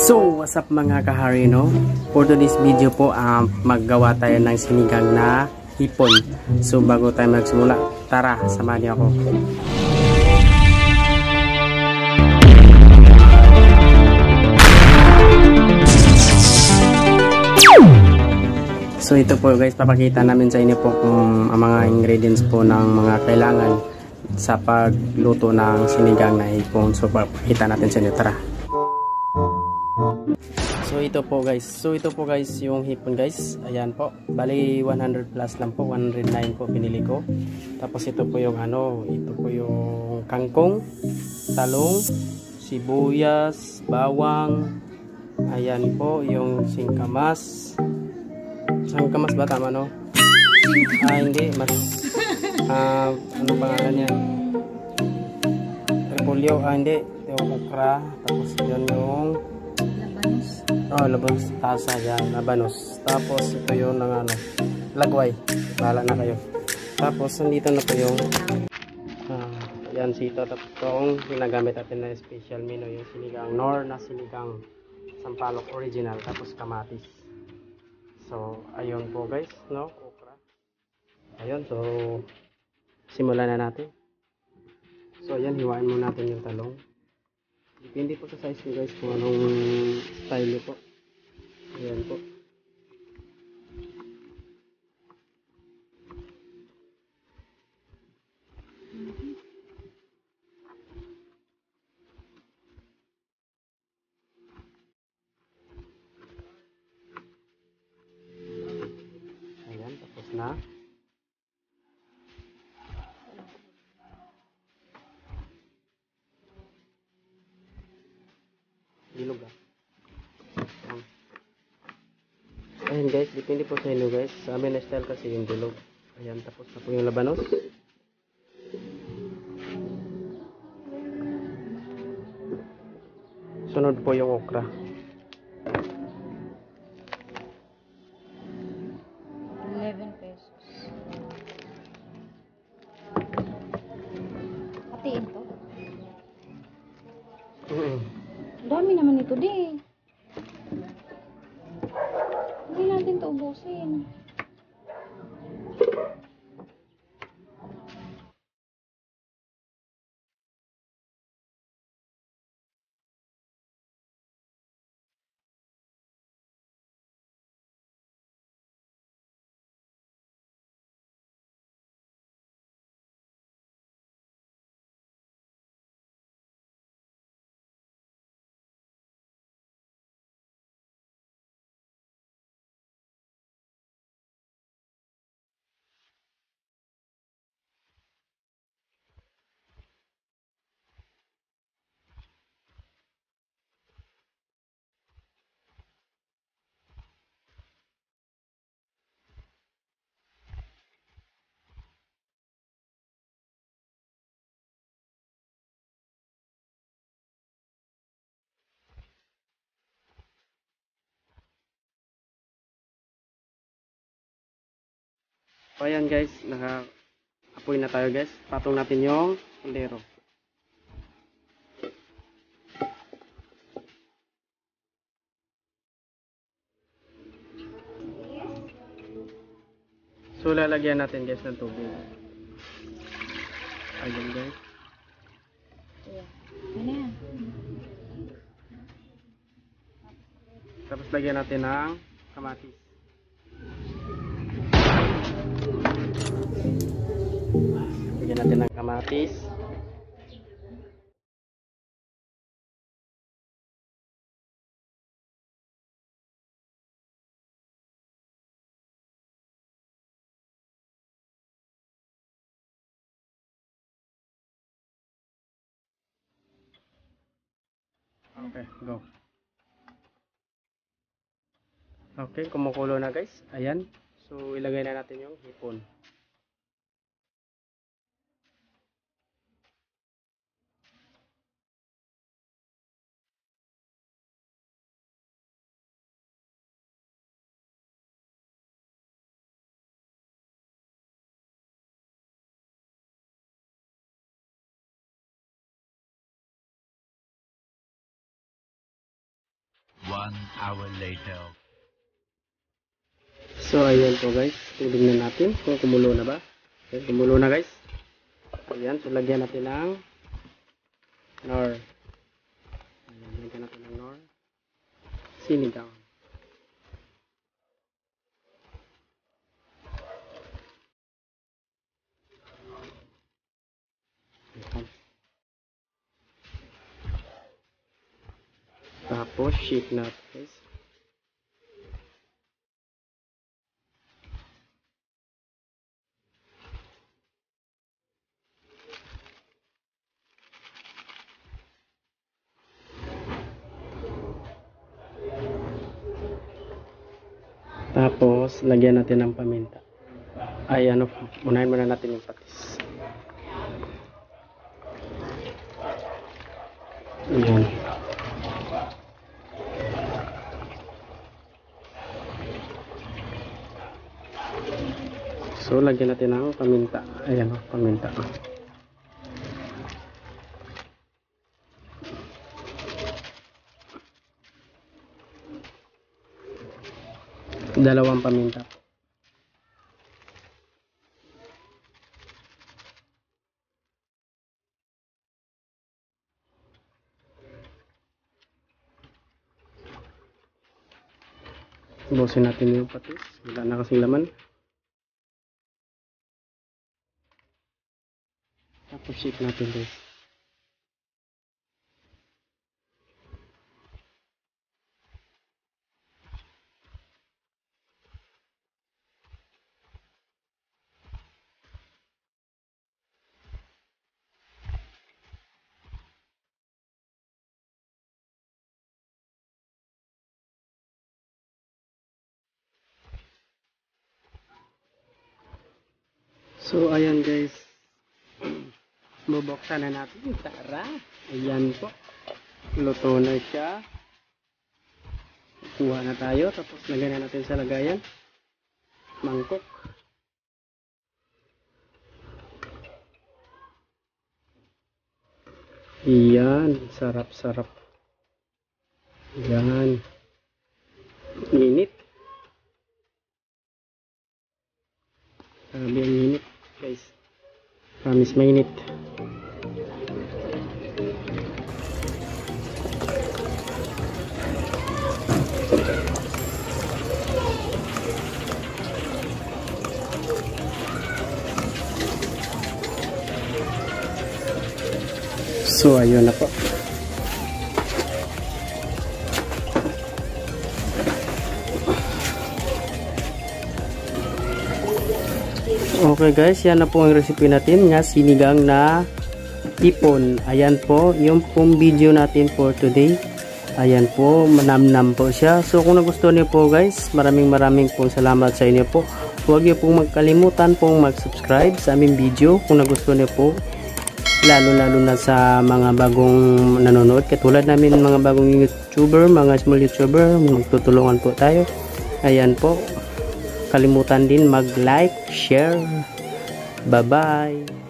So, what's up mga kahari, no? For today's video po, maggawa tayo ng sinigang na hipon. So, bago tayo magsimula, tara, samahan niyo ako. So, ito po guys, papakita namin sa inyo po kung ang mga ingredients po ng mga kailangan sa pagluto ng sinigang na hipon. So, papakita natin sa inyo, tara. So ito po guys yung hipon guys. Ayan po. Bali 100 plus lang po, 109 po pinili ko. Tapos ito po yung ito po yung kangkong, talong, sibuyas, bawang. Ayan po yung singkamas. Singkamas ba tama, no? Hindi, mas ano pangalan yan? Repolyo, hindi, yung okra. Tapos yun yung labanos, tasa yan, labanos. Tapos ito yung ng lagway. Bahala na kayo. Tapos nandito na po yung yan sito. Tapos itong ginagamit natin na special menu, yung sinigang nor na sinigang sampalok original. Tapos kamatis. So ayun po guys, no, okra. Ayun, so simulan na natin. So ayan, hiwain mo natin yung talong. Depende po sa size nyo guys kung anong style nyo po. Ayan po. Ayan, tapos na. Bilog Ayan guys, depende po sa inyo guys. Sa amin na style kasi yung bilog. Ayan, tapos na po yung labanos. Sunod po yung okra. ₱11. Hatiin to? Dami naman ito di. Hindi natin ito ubusin. So ayan guys, naka-apoy na tayo guys. Patong natin yung kaldero. So lalagyan natin guys ng tubig. Ayan guys. Ayan. Tapos lagyan natin ng kamatis. Lagyan natin ng kamatis. Okay, go. Okay, kumukulo na guys. Ayan. So ilagay na natin yung hipon. 1 hour later. So ayan po guys, tignan natin kung kumulo na ba. Okay, kumulo na guys. Ayan, so lagyan natin ng nor. Ayan, lagyan natin ng nor. Sinigang. Ayan. Tapos shake natin guys. Tapos, lagyan natin ng paminta. Ay, ano, unahin muna natin yung patis. Ayan. So, lagyan natin ng paminta. Ayan o, paminta. Dalawang paminta. Ubusin natin yung patis. Wala na kasing laman. Tapos shake natin guys. So ayan guys. Bubuksan na natin. Tara. Ayan po. Luto na siya. Kuha na tayo. Tapos lagyan na natin sa lagayan. Mangkok. Ayan. Sarap-sarap. Ayan. Init. Grabe ang init guys. Promise mainit. So ayun na po. Okay guys, yan na po ang recipe natin nga sinigang na ipon. Ayan po, yung pong video natin for today. Ayan po, manamnam po siya. So kung nagustuhan niyo po guys, maraming pong salamat sa inyo po. Huwag niyo pong magkalimutan pong mag-subscribe sa aming video kung nagustuhan niyo po. Lalo na sa mga bagong nanonood. Katulad namin mga bagong YouTuber, mga small YouTuber, magtutulungan po tayo. Ayan po. Kalimutan din mag-like, share. Bye-bye.